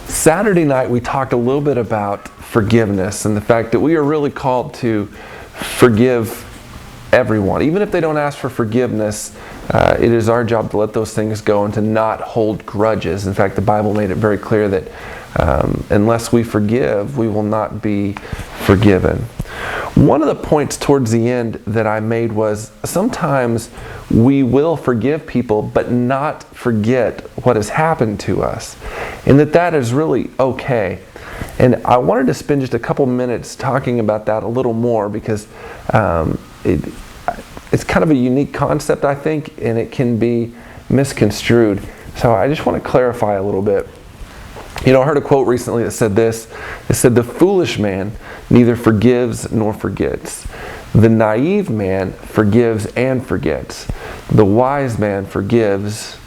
Saturday night we talked a little bit about forgiveness and the fact that we are really called to forgive everyone. Even if they don't ask for forgiveness, it is our job to let those things go and to not hold grudges. In fact, the Bible made it very clear that unless we forgive, we will not be forgiven. One of the points towards the end that I made was sometimes we will forgive people but not forget what has happened to us, and that is really okay. And I wanted to spend just a couple minutes talking about that a little more because it's kind of a unique concept, I think, and it can be misconstrued. So I just want to clarify a little bit. You know, I heard a quote recently that said this. It said, "The foolish man neither forgives nor forgets. The naive man forgives and forgets. The wise man forgives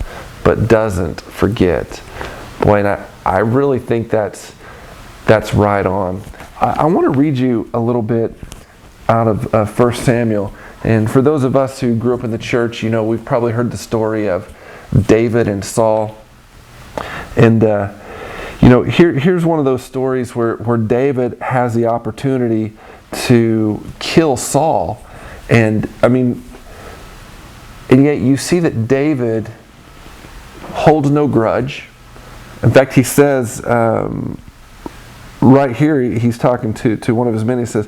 but doesn't forget." Boy, and I really think that's right on. I want to read you a little bit out of 1 Samuel. And for those of us who grew up in the church, you know, we've probably heard the story of David and Saul. And you know, here's one of those stories where David has the opportunity to kill Saul. And yet you see that David holds no grudge. In fact, he says, right here, he's talking to one of his men. He says,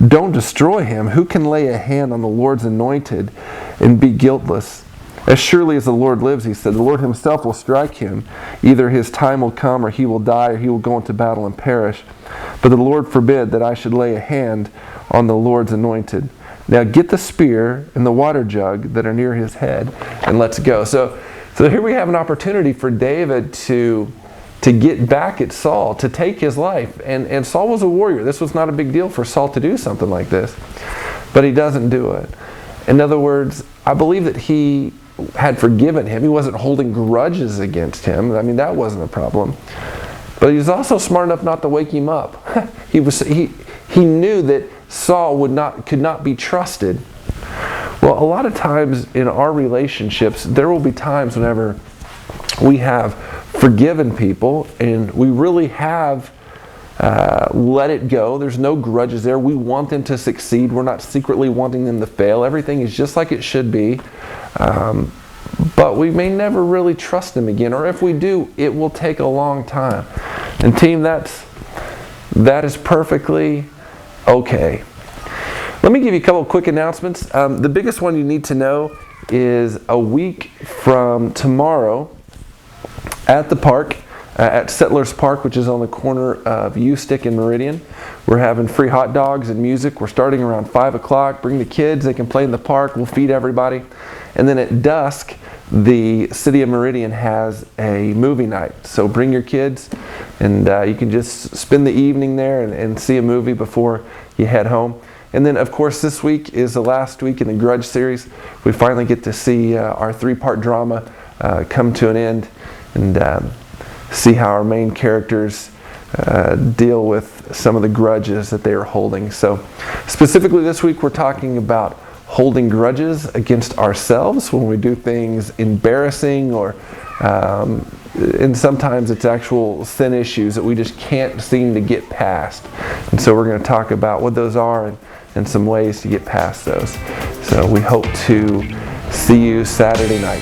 "Don't destroy him. Who can lay a hand on the Lord's anointed and be guiltless? As surely as the Lord lives," he said, "the Lord himself will strike him. Either his time will come, or he will die, or he will go into battle and perish. But the Lord forbid that I should lay a hand on the Lord's anointed. Now get the spear and the water jug that are near his head, and let's go." So here we have an opportunity for David to get back at Saul, to take his life. And Saul was a warrior. This was not a big deal for Saul to do something like this. But he doesn't do it. In other words, I believe that he had forgiven him. He wasn't holding grudges against him. I mean, that wasn't a problem. But he was also smart enough not to wake him up. He knew that Saul could not be trusted. Well, a lot of times in our relationships, there will be times whenever we have forgiven people and we really have let it go. There's no grudges there. We want them to succeed. We're not secretly wanting them to fail. Everything is just like it should be. But we may never really trust them again. Or if we do, it will take a long time. And team, that is perfectly okay. Let me give you a couple of quick announcements. The biggest one you need to know is a week from tomorrow at the park, at Settlers Park, which is on the corner of Ustick and Meridian. We're having free hot dogs and music. We're starting around 5 o'clock. Bring the kids. They can play in the park. We'll feed everybody. And then at dusk, the City of Meridian has a movie night. So bring your kids, and you can just spend the evening there and see a movie before you head home. And then, of course, this week is the last week in the Grudge series. We finally get to see our 3-part drama come to an end, and see how our main characters deal with some of the grudges that they are holding. So specifically this week we're talking about holding grudges against ourselves when we do things embarrassing, or and sometimes it's actual sin issues that we just can't seem to get past. And so we're going to talk about what those are and some ways to get past those. So we hope to see you Saturday night.